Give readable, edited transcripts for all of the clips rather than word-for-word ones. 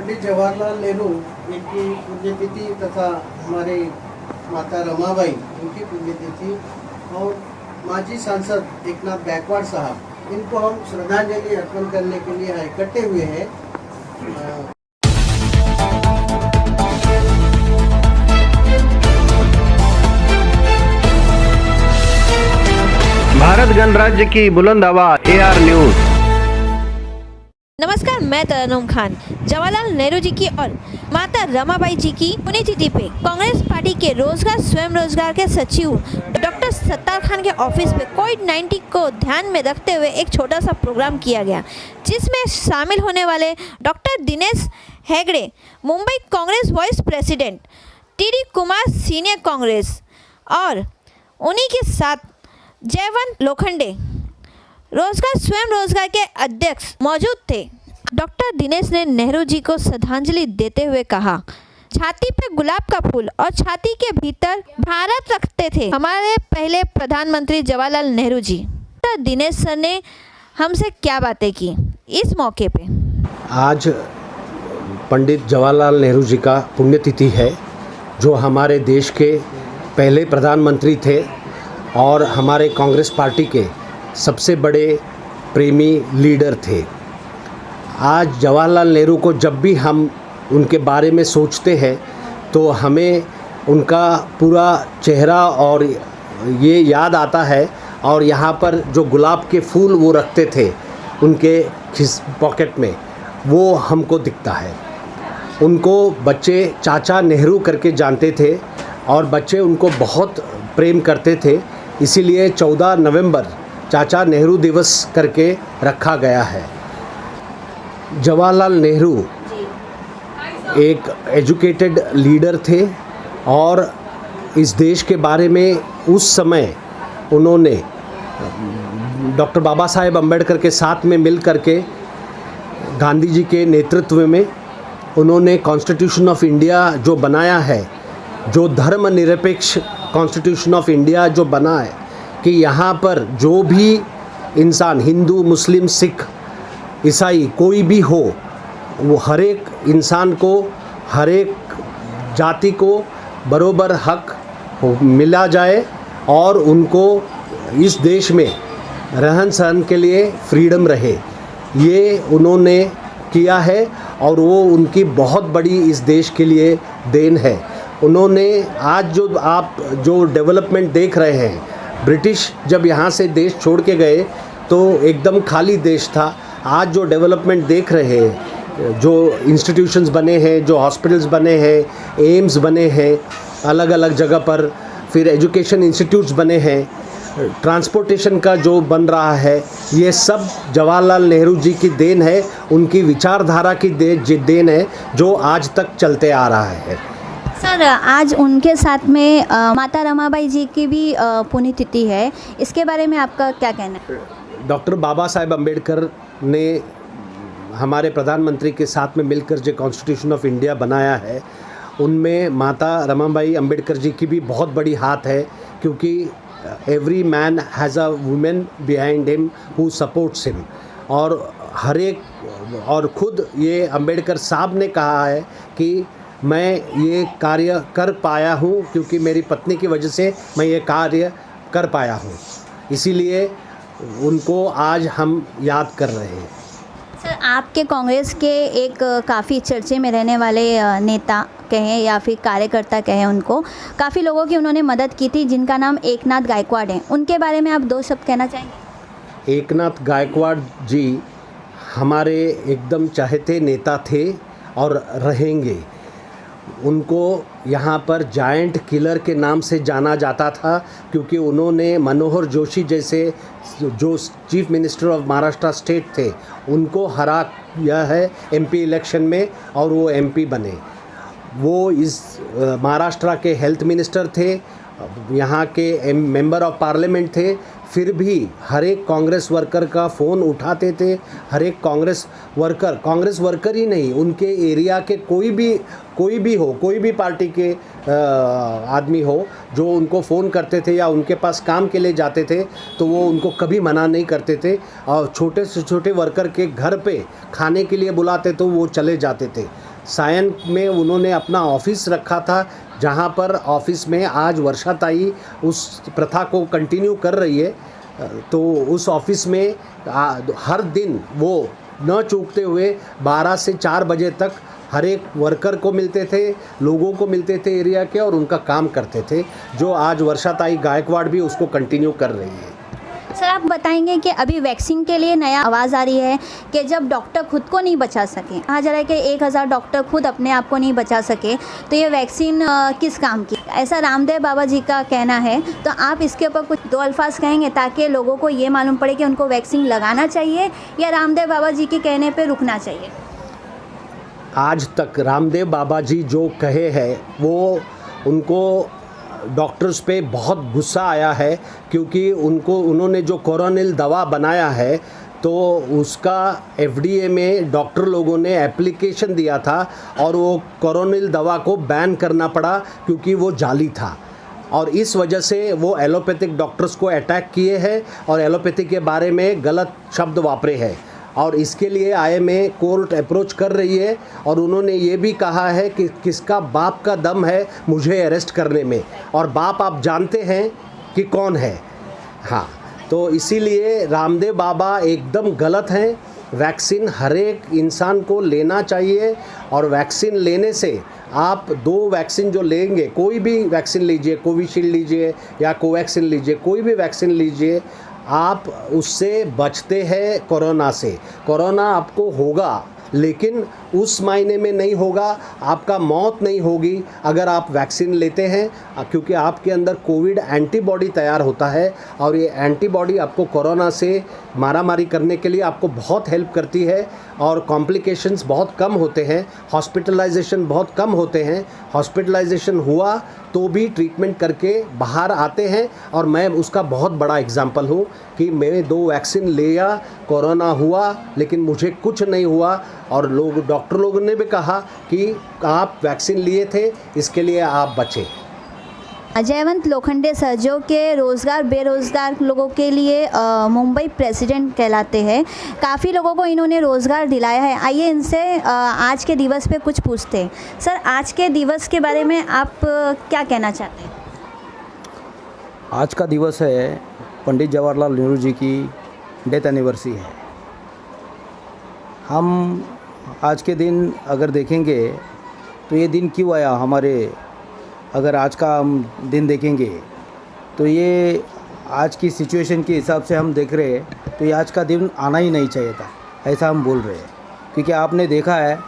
पंडित जवाहरलाल नेहरू इनकी पुण्यतिथि तथा हमारे माता रमाबाई उनकी पुण्यतिथि और माजी सांसद एकनाथ गायकवाड़ साहब, इनको हम श्रद्धांजलि अर्पण करने के लिए यहाँ इकट्ठे हुए हैं। भारत गणराज्य की बुलंद आवाज AR न्यूज। नमस्कार, मैं तरन्नुम खान। जवाहरलाल नेहरू जी की और माता रमाबाई जी की पुण्यतिथि पे कांग्रेस पार्टी के रोजगार स्वयं रोजगार के सचिव डॉक्टर सत्तार खान के ऑफिस में कोविड-19 को ध्यान में रखते हुए एक छोटा सा प्रोग्राम किया गया, जिसमें शामिल होने वाले doctor Dinesh Hegde, Mumbai Congress vice president, TD Kumar senior Congress और उन्हीं के साथ जयवंत लोखंडे रोजगार स्वयं रोजगार के अध्यक्ष मौजूद थे। डॉक्टर दिनेश ने नेहरू जी को श्रद्धांजलि देते हुए कहा, छाती पे गुलाब का फूल और छाती के भीतर भारत रखते थे हमारे पहले प्रधानमंत्री जवाहरलाल नेहरू जी। डॉक्टर दिनेश सर ने हमसे क्या बातें की इस मौके पे। आज पंडित जवाहरलाल नेहरू जी का पुण्यतिथि है, जो हमारे देश के पहले प्रधानमंत्री थे और हमारे कांग्रेस पार्टी के सबसे बड़े प्रेमी लीडर थे। आज जवाहरलाल नेहरू को जब भी हम उनके बारे में सोचते हैं तो हमें उनका पूरा चेहरा और ये याद आता है, और यहाँ पर जो गुलाब के फूल वो रखते थे उनके पॉकेट में, वो हमको दिखता है। उनको बच्चे चाचा नेहरू करके जानते थे और बच्चे उनको बहुत प्रेम करते थे, इसीलिए 14 नवंबर चाचा नेहरू दिवस करके रखा गया है। जवाहरलाल नेहरू एक एजुकेटेड लीडर थे और इस देश के बारे में उस समय उन्होंने डॉक्टर बाबा साहेब अम्बेडकर के साथ में मिल करके गांधी जी के नेतृत्व में उन्होंने कॉन्स्टिट्यूशन ऑफ इंडिया जो बनाया है, जो धर्मनिरपेक्ष कॉन्स्टिट्यूशन ऑफ इंडिया जो बना है कि यहाँ पर जो भी इंसान, हिंदू, मुस्लिम, सिख, ईसाई कोई भी हो, वो हर एक इंसान को, हर एक जाति को बराबर हक मिला जाए और उनको इस देश में रहन सहन के लिए फ्रीडम रहे। ये उन्होंने किया है और वो उनकी बहुत बड़ी इस देश के लिए देन है। उन्होंने आज जो डेवलपमेंट देख रहे हैं, ब्रिटिश जब यहाँ से देश छोड़ के गए तो एकदम खाली देश था। आज जो डेवलपमेंट देख रहे हैं, जो इंस्टीट्यूशंस बने हैं, जो हॉस्पिटल्स बने हैं, एम्स बने हैं अलग अलग जगह पर, फिर एजुकेशन इंस्टीट्यूट्स बने हैं, ट्रांसपोर्टेशन का जो बन रहा है, ये सब जवाहरलाल नेहरू जी की देन है, उनकी विचारधारा की देन है, जो आज तक चलते आ रहा है। सर, आज उनके साथ में माता रमाबाई जी की भी पुण्यतिथि है, इसके बारे में आपका क्या कहना है? डॉक्टर बाबा साहेब अम्बेडकर ने हमारे प्रधानमंत्री के साथ में मिलकर जो कॉन्स्टिट्यूशन ऑफ इंडिया बनाया है, उनमें माता रमाबाई अम्बेडकर जी की भी बहुत बड़ी हाथ है, क्योंकि every man has a women behind him who supports him. और खुद ये अम्बेडकर साहब ने कहा है कि मैं ये कार्य कर पाया हूँ क्योंकि मेरी पत्नी की वजह से मैं ये कार्य कर पाया हूँ, इसीलिए उनको आज हम याद कर रहे हैं। सर, आपके कांग्रेस के एक काफ़ी चर्चे में रहने वाले नेता कहें या फिर कार्यकर्ता कहें, उनको काफ़ी लोगों की उन्होंने मदद की थी, जिनका नाम एकनाथ गायकवाड़ है, उनके बारे में आप 2 शब्द कहना चाहेंगे? एकनाथ गायकवाड़ जी हमारे एकदम चाहते नेता थे और रहेंगे। उनको यहाँ पर जायंट किलर के नाम से जाना जाता था, क्योंकि उन्होंने मनोहर जोशी जैसे जो chief minister of Maharashtra state थे, उनको हराया है MP इलेक्शन में और वो MP बने। वो इस महाराष्ट्र के हेल्थ मिनिस्टर थे, यहाँ के मेंबर ऑफ पार्लियामेंट थे, फिर भी हर एक कांग्रेस वर्कर का फ़ोन उठाते थे। हर एक कांग्रेस वर्कर ही नहीं, उनके एरिया के कोई भी हो, कोई भी पार्टी के आदमी हो, जो उनको फ़ोन करते थे या उनके पास काम के लिए जाते थे, तो वो उनको कभी मना नहीं करते थे। और छोटे से छोटे वर्कर के घर पे खाने के लिए बुलाते तो वो चले जाते थे। सायन में उन्होंने अपना ऑफिस रखा था, जहाँ पर ऑफिस में आज वर्षाताई उस प्रथा को कंटिन्यू कर रही है। तो उस ऑफिस में हर दिन वो न चूकते हुए 12 से 4 बजे तक हर एक वर्कर को मिलते थे, लोगों को मिलते थे एरिया के, और उनका काम करते थे, जो आज वर्षाताई गायकवाड़ भी उसको कंटिन्यू कर रही है। सर, आप बताएंगे कि अभी वैक्सीन के लिए नया आवाज़ आ रही है कि जब डॉक्टर खुद को नहीं बचा सके, कहा जा रहा है कि 1000 डॉक्टर खुद अपने आप को नहीं बचा सके, तो ये वैक्सीन किस काम की, ऐसा रामदेव बाबा जी का कहना है। तो आप इसके ऊपर कुछ 2 अल्फाज कहेंगे ताकि लोगों को ये मालूम पड़े कि उनको वैक्सीन लगाना चाहिए या रामदेव बाबा जी के कहने पर रुकना चाहिए। आज तक रामदेव बाबा जी जो कहे हैं वो उनको डॉक्टर्स पे बहुत गुस्सा आया है, क्योंकि उन्होंने जो कोरोनिल दवा बनाया है तो उसका FDA में डॉक्टर लोगों ने एप्लीकेशन दिया था और वो कोरोनिल दवा को बैन करना पड़ा क्योंकि वो जाली था। और इस वजह से वो एलोपैथिक डॉक्टर्स को अटैक किए हैं और एलोपैथी के बारे में गलत शब्द वापरे हैं, और इसके लिए IMA कोर्ट अप्रोच कर रही है। और उन्होंने ये भी कहा है कि किसका बाप का दम है मुझे अरेस्ट करने में, और बाप आप जानते हैं कि कौन है। हाँ, तो इसीलिए रामदेव बाबा एकदम गलत हैं। वैक्सीन हर एक इंसान को लेना चाहिए, और वैक्सीन लेने से आप 2 वैक्सीन जो लेंगे, कोई भी वैक्सीन लीजिए, कोविशील्ड लीजिए या कोवैक्सीन लीजिए, कोई भी वैक्सीन लीजिए, आप उससे बचते हैं कोरोना से। कोरोना आपको होगा लेकिन उस मायने में नहीं होगा, आपका मौत नहीं होगी अगर आप वैक्सीन लेते हैं, क्योंकि आपके अंदर कोविड एंटीबॉडी तैयार होता है, और ये एंटीबॉडी आपको कोरोना से मारामारी करने के लिए आपको बहुत हेल्प करती है, और कॉम्प्लिकेशंस बहुत कम होते हैं, हॉस्पिटलाइजेशन बहुत कम होते हैं। हॉस्पिटलाइजेशन हुआ तो भी ट्रीटमेंट करके बाहर आते हैं, और मैं उसका बहुत बड़ा एग्जांपल हूँ कि मैंने 2 वैक्सीन लिया, कोरोना हुआ लेकिन मुझे कुछ नहीं हुआ, और डॉक्टर लोगों ने भी कहा कि आप वैक्सीन लिए थे इसके लिए आप बचे। जयवंत लोखंडे सर, जो कि रोज़गार बेरोज़गार लोगों के लिए मुंबई प्रेसिडेंट कहलाते हैं, काफ़ी लोगों को इन्होंने रोज़गार दिलाया है। आइए इनसे आज के दिवस पे कुछ पूछते हैं। सर, आज के दिवस के बारे में आप क्या कहना चाहते हैं? आज का दिवस है पंडित जवाहरलाल नेहरू जी की डेथ एनिवर्सरी है। हम आज के दिन अगर देखेंगे तो ये दिन क्यों आया हमारे, अगर आज का हम दिन देखेंगे तो ये आज की सिचुएशन के हिसाब से हम देख रहे हैं तो ये आज का दिन आना ही नहीं चाहिए था, ऐसा हम बोल रहे हैं। क्योंकि आपने देखा है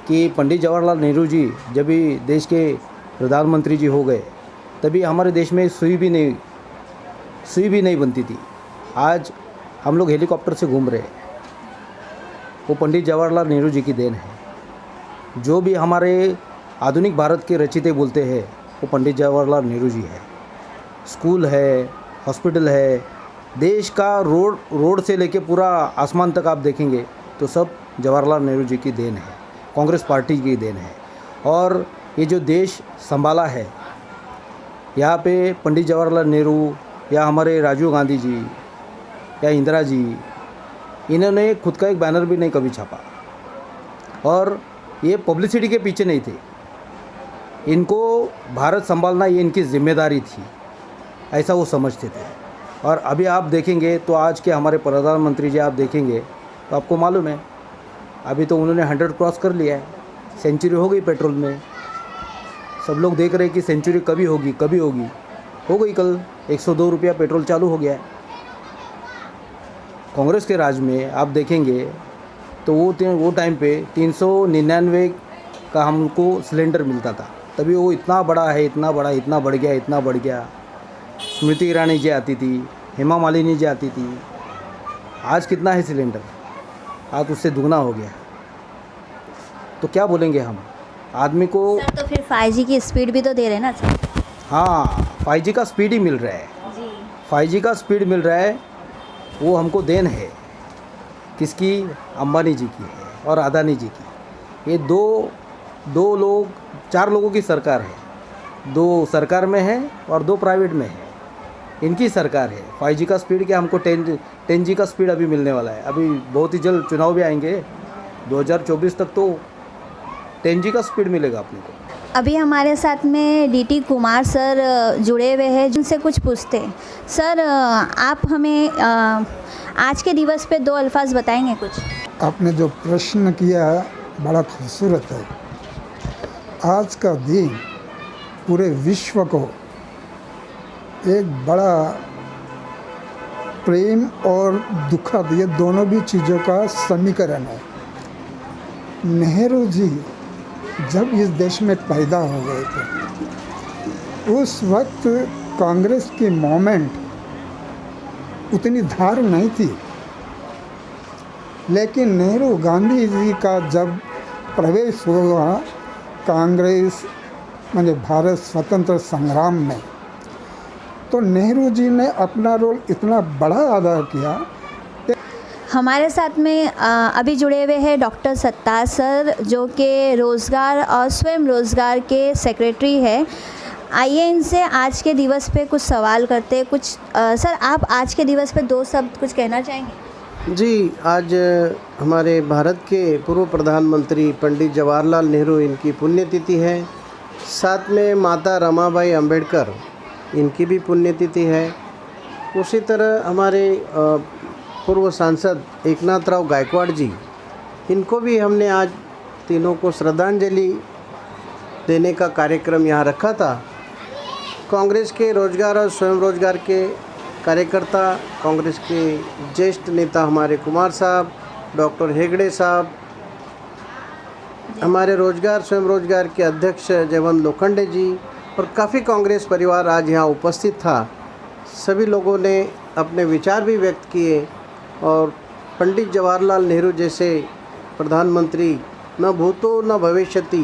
कि पंडित जवाहरलाल नेहरू जी जब भी देश के प्रधानमंत्री जी हो गए तभी हमारे देश में सुई भी नहीं बनती थी। आज हम लोग हेलीकॉप्टर से घूम रहे हैं, वो पंडित जवाहरलाल नेहरू जी की देन है। जो भी हमारे आधुनिक भारत के रचयिता बोलते हैं वो पंडित जवाहरलाल नेहरू जी है। स्कूल है, हॉस्पिटल है, देश का रोड से लेके पूरा आसमान तक आप देखेंगे तो सब जवाहरलाल नेहरू जी की देन है, कांग्रेस पार्टी की देन है। और ये जो देश संभाला है, यहाँ पे पंडित जवाहरलाल नेहरू या हमारे राजीव गांधी जी या इंदिरा जी, इन्होंने खुद का एक बैनर भी नहीं कभी छापा, और ये पब्लिसिटी के पीछे नहीं थे। इनको भारत संभालना ये इनकी जिम्मेदारी थी, ऐसा वो समझते थे। और अभी आप देखेंगे तो आज के हमारे प्रधानमंत्री जी आप देखेंगे तो आपको मालूम है अभी तो उन्होंने 100 क्रॉस कर लिया है, सेंचुरी हो गई पेट्रोल में। सब लोग देख रहे हैं कि सेंचुरी कभी होगी, हो गई कल। 102 रुपया पेट्रोल चालू हो गया है। कांग्रेस के राज में आप देखेंगे तो वो टाइम पे 399 का हमको सिलेंडर मिलता था, तभी वो इतना बड़ा है, इतना बढ़ गया। स्मृति ईरानी जी आती थी, हेमा मालिनी जी आती थी। आज कितना है सिलेंडर? आज उससे दुगना हो गया। तो क्या बोलेंगे हम आदमी को? सर, तो फिर 5G की स्पीड भी तो दे रहे हैं ना सर? हाँ, 5G का स्पीड ही मिल रहा है जी। 5G का स्पीड मिल रहा है, वो हमको देन है। किसकी? अंबानी जी की है और अदानी जी की। ये दो लोग, 4 लोगों की सरकार है। 2 सरकार में है और 2 प्राइवेट में है। इनकी सरकार है। 5G का स्पीड क्या, हमको 10G का स्पीड अभी मिलने वाला है। अभी बहुत ही जल्द चुनाव भी आएंगे 2024 तक, तो 10G का स्पीड मिलेगा अपने को। अभी हमारे साथ में डीटी कुमार सर जुड़े हुए हैं, जिनसे कुछ पूछते हैं। सर, आप हमें आज के दिवस पे 2 अल्फाज बताएंगे कुछ? आपने जो प्रश्न किया बड़ा खूबसूरत है। आज का दिन पूरे विश्व को एक बड़ा प्रेम और दुखद, ये दोनों भी चीज़ों का समीकरण है। नेहरू जी जब इस देश में पैदा हो गए थे, उस वक्त कांग्रेस की मूवमेंट उतनी धार नहीं थी, लेकिन नेहरू गांधी जी का जब प्रवेश हुआ कांग्रेस माने भारत स्वतंत्र संग्राम में, तो नेहरू जी ने अपना रोल इतना बड़ा अदा किया। हमारे साथ में अभी जुड़े हुए हैं डॉक्टर सत्तार सर, जो कि रोज़गार और स्वयं रोज़गार के सेक्रेटरी है। आइए इनसे आज के दिवस पे कुछ सवाल करते हैं। कुछ सर, आप आज के दिवस पे 2 शब्द कुछ कहना चाहेंगे? जी, आज हमारे भारत के पूर्व प्रधानमंत्री पंडित जवाहरलाल नेहरू, इनकी पुण्यतिथि है। साथ में माता रमाबाई अंबेडकर, इनकी भी पुण्यतिथि है। उसी तरह हमारे पूर्व सांसद एकनाथराव गायकवाड़ जी, इनको भी हमने आज तीनों को श्रद्धांजलि देने का कार्यक्रम यहाँ रखा था। कांग्रेस के रोजगार और स्वयं रोजगार के कार्यकर्ता, कांग्रेस के ज्येष्ठ नेता हमारे कुमार साहब, डॉक्टर हेगड़े साहब, हमारे रोजगार स्वयं रोजगार के अध्यक्ष जयवंत लोखंडे जी और काफ़ी कांग्रेस परिवार आज यहाँ उपस्थित था। सभी लोगों ने अपने विचार भी व्यक्त किए और पंडित जवाहरलाल नेहरू जैसे प्रधानमंत्री न भूतो न भविष्यति,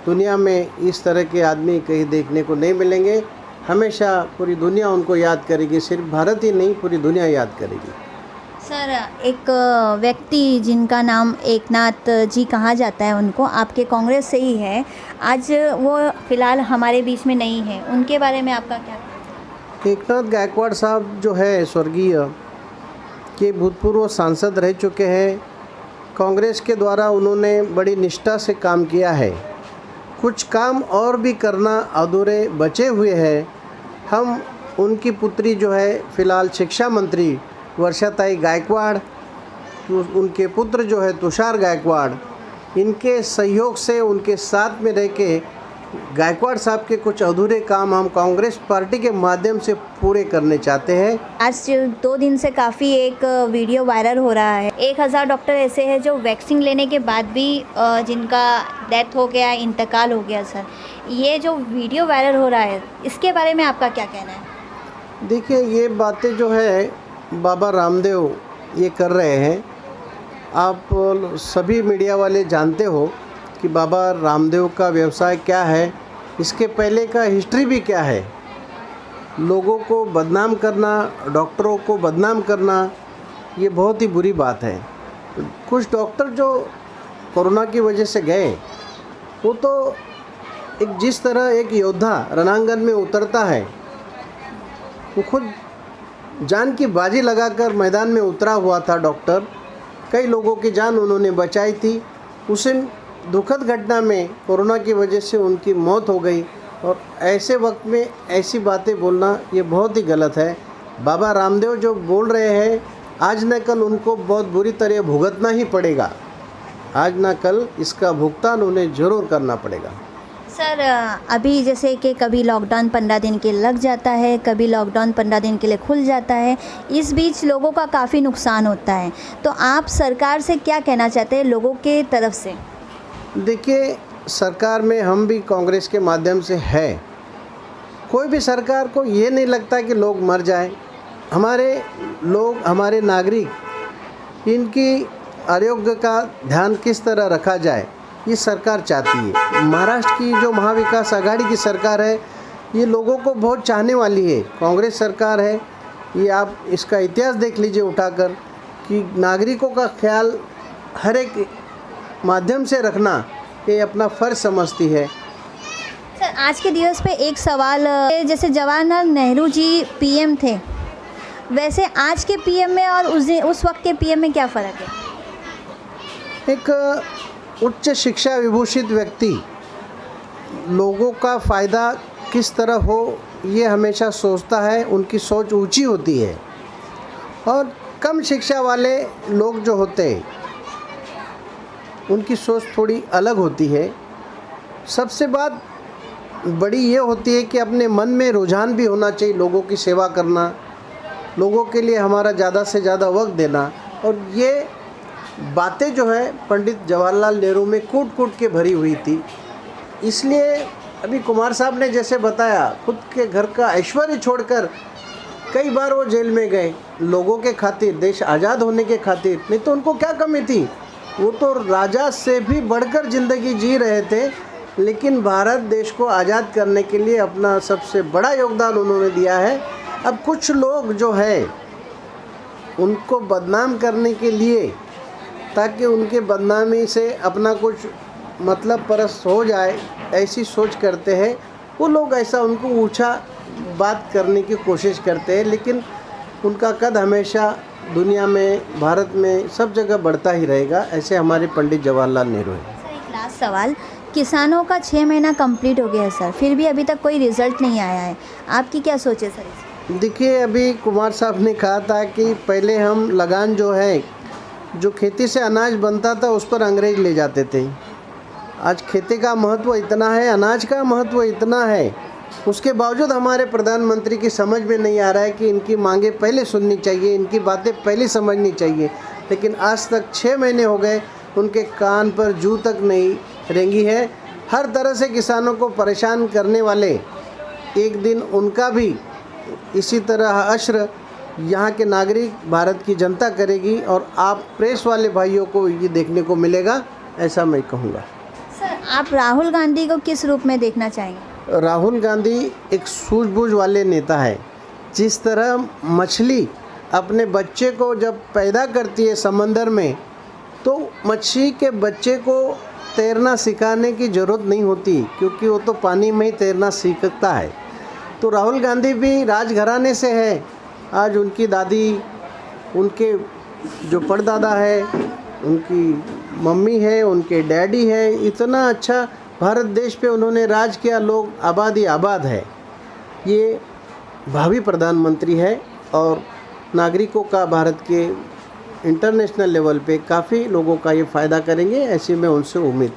दुनिया में इस तरह के आदमी कहीं देखने को नहीं मिलेंगे। हमेशा पूरी दुनिया उनको याद करेगी, सिर्फ भारत ही नहीं पूरी दुनिया याद करेगी। सर, एक व्यक्ति जिनका नाम एकनाथ जी कहा जाता है, उनको आपके कांग्रेस से ही है, आज वो फ़िलहाल हमारे बीच में नहीं है, उनके बारे में आपका क्या? एकनाथ गायकवाड़ साहब जो है स्वर्गीय के भूतपूर्व सांसद रह चुके हैं। कांग्रेस के द्वारा उन्होंने बड़ी निष्ठा से काम किया है। कुछ काम और भी करना अधूरे बचे हुए हैं। हम उनकी पुत्री जो है फ़िलहाल शिक्षा मंत्री वर्षाताई गायकवाड़, उनके पुत्र जो है तुषार गायकवाड़, इनके सहयोग से उनके साथ में रह के गायकवाड़ साहब के कुछ अधूरे काम हम कांग्रेस पार्टी के माध्यम से पूरे करने चाहते हैं। आज 2 दिन से काफ़ी एक वीडियो वायरल हो रहा है। 1000 डॉक्टर ऐसे हैं जो वैक्सीन लेने के बाद भी जिनका डेथ हो गया, इंतकाल हो गया। सर, ये जो वीडियो वायरल हो रहा है, इसके बारे में आपका क्या कहना है? देखिए, ये बातें जो है बाबा रामदेव ये कर रहे हैं। आप सभी मीडिया वाले जानते हो कि बाबा रामदेव का व्यवसाय क्या है, इसके पहले का हिस्ट्री भी क्या है। लोगों को बदनाम करना, डॉक्टरों को बदनाम करना, ये बहुत ही बुरी बात है। कुछ डॉक्टर जो कोरोना की वजह से गए, वो तो एक जिस तरह एक योद्धा रणांगन में उतरता है, वो खुद जान की बाजी लगाकर मैदान में उतरा हुआ था डॉक्टर। कई लोगों की जान उन्होंने बचाई थी। उसे दुखद घटना में कोरोना की वजह से उनकी मौत हो गई और ऐसे वक्त में ऐसी बातें बोलना ये बहुत ही गलत है। बाबा रामदेव जो बोल रहे हैं, आज न कल उनको बहुत बुरी तरह भुगतना ही पड़ेगा। आज न कल इसका भुगतान उन्हें ज़रूर करना पड़ेगा। सर, अभी जैसे कि कभी लॉकडाउन 15 दिन के लग जाता है, कभी लॉकडाउन 15 दिन के लिए खुल जाता है, इस बीच लोगों का काफ़ी नुकसान होता है, तो आप सरकार से क्या कहना चाहते हैं लोगों के तरफ से? देखिए, सरकार में हम भी कांग्रेस के माध्यम से है। कोई भी सरकार को ये नहीं लगता कि लोग मर जाएं। हमारे लोग, हमारे नागरिक, इनकी आरोग्य का ध्यान किस तरह रखा जाए, ये सरकार चाहती है। महाराष्ट्र की जो महाविकास आघाड़ी की सरकार है, ये लोगों को बहुत चाहने वाली है। कांग्रेस सरकार है, ये आप इसका इतिहास देख लीजिए उठाकर कि नागरिकों का ख्याल हर एक माध्यम से रखना ये अपना फ़र्ज समझती है। सर, आज के दिवस पे एक सवाल, जैसे जवाहरलाल नेहरू जी पीएम थे, वैसे आज के पीएम में और उस वक्त के पीएम में क्या फ़र्क है? एक उच्च शिक्षा विभूषित व्यक्ति लोगों का फ़ायदा किस तरह हो ये हमेशा सोचता है, उनकी सोच ऊंची होती है। और कम शिक्षा वाले लोग जो होते हैं उनकी सोच थोड़ी अलग होती है। सबसे बात बड़ी ये होती है कि अपने मन में रुझान भी होना चाहिए, लोगों की सेवा करना, लोगों के लिए हमारा ज़्यादा से ज़्यादा वक्त देना। और ये बातें जो है पंडित जवाहरलाल नेहरू में कूट कूट के भरी हुई थी। इसलिए अभी कुमार साहब ने जैसे बताया, खुद के घर का ऐश्वर्य छोड़कर कई बार वो जेल में गए लोगों के खातिर, देश आज़ाद होने के खातिर। नहीं तो उनको क्या कमी थी, वो तो राजा से भी बढ़कर ज़िंदगी जी रहे थे, लेकिन भारत देश को आज़ाद करने के लिए अपना सबसे बड़ा योगदान उन्होंने दिया है। अब कुछ लोग जो है उनको बदनाम करने के लिए, ताकि उनके बदनामी से अपना कुछ मतलब परस्त हो जाए, ऐसी सोच करते हैं वो लोग। ऐसा उनको ऊंचा बात करने की कोशिश करते हैं, लेकिन उनका कद हमेशा दुनिया में, भारत में, सब जगह बढ़ता ही रहेगा। ऐसे हमारे पंडित जवाहरलाल नेहरू हैं। सर एक लास्ट सवाल, किसानों का 6 महीना कंप्लीट हो गया है सर, फिर भी अभी तक कोई रिजल्ट नहीं आया है, आपकी क्या सोच है सर? देखिए, अभी कुमार साहब ने कहा था कि पहले हम लगान जो है, जो खेती से अनाज बनता था उस पर अंग्रेज ले जाते थे। आज खेती का महत्व इतना है, अनाज का महत्व इतना है, उसके बावजूद हमारे प्रधानमंत्री की समझ में नहीं आ रहा है कि इनकी मांगे पहले सुननी चाहिए, इनकी बातें पहले समझनी चाहिए। लेकिन आज तक 6 महीने हो गए, उनके कान पर जू तक नहीं रेंगी है। हर तरह से किसानों को परेशान करने वाले, एक दिन उनका भी इसी तरह अश्र यहाँ के नागरिक, भारत की जनता करेगी। और आप प्रेस वाले भाइयों को ये देखने को मिलेगा, ऐसा मैं कहूँगा। सर आप राहुल गांधी को किस रूप में देखना चाहेंगे? राहुल गांधी एक सूझबूझ वाले नेता है। जिस तरह मछली अपने बच्चे को जब पैदा करती है समंदर में, तो मछली के बच्चे को तैरना सिखाने की ज़रूरत नहीं होती, क्योंकि वो तो पानी में ही तैरना सीखता है। तो राहुल गांधी भी राजघराने से है। आज उनकी दादी, उनके जो परदादा है, उनकी मम्मी है, उनके डैडी है, इतना अच्छा भारत देश पे उन्होंने राज किया, लोग आबादी आबाद है। ये भावी प्रधानमंत्री है और नागरिकों का भारत के इंटरनेशनल लेवल पे काफ़ी लोगों का ये फ़ायदा करेंगे, ऐसी मैं उनसे उम्मीद